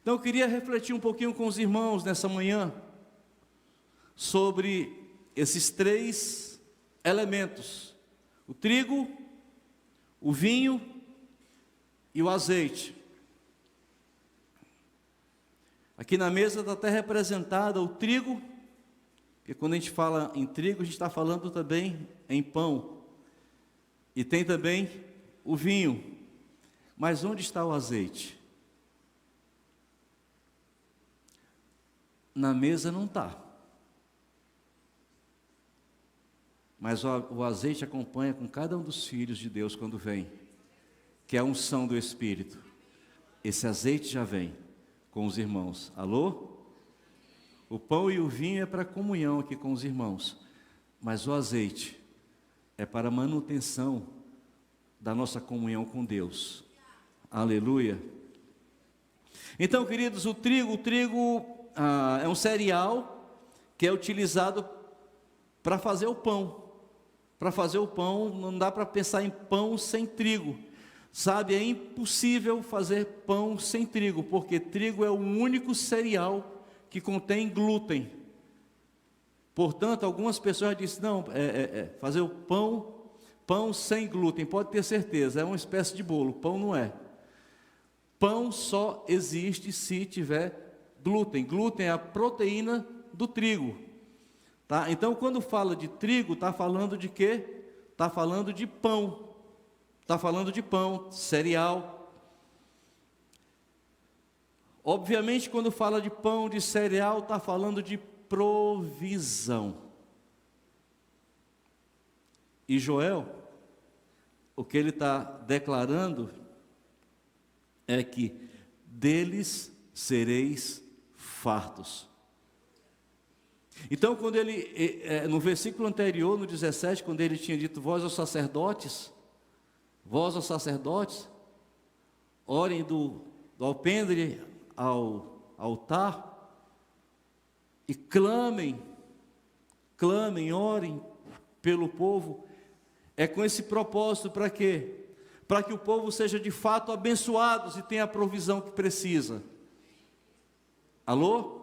Então eu queria refletir um pouquinho com os irmãos nessa manhã sobre esses três elementos: o trigo, o vinho e o azeite. Aqui na mesa está até representada o trigo, porque quando a gente fala em trigo, a gente está falando também em pão. E tem também o vinho. Mas onde está o azeite? Na mesa não está. Mas o azeite acompanha com cada um dos filhos de Deus quando vem, que é a unção do Espírito. Esse azeite já vem com os irmãos. Alô? O pão e o vinho é para comunhão aqui com os irmãos, mas o azeite é para a manutenção da nossa comunhão com Deus. Aleluia. Então, queridos, o trigo é um cereal que é utilizado para fazer o pão. Para fazer o pão, não dá para pensar em pão sem trigo. Sabe, é impossível fazer pão sem trigo, porque trigo é o único cereal que contém glúten. Portanto, algumas pessoas dizem, não, fazer o pão sem glúten, pode ter certeza, é uma espécie de bolo, pão não é. Pão só existe se tiver glúten. Glúten é a proteína do trigo. Tá? Então, quando fala de trigo, está falando de quê? Está falando de pão. Está falando de pão, cereal. Obviamente, quando fala de pão, de cereal, está falando de provisão. E Joel, o que ele está declarando é que deles sereis fartos. Então, quando ele, no versículo anterior, no 17, quando ele tinha dito, vós aos sacerdotes, orem do alpendre ao altar, e clamem, orem pelo povo, é com esse propósito, para quê? Para que o povo seja de fato abençoado e tenha a provisão que precisa. Alô?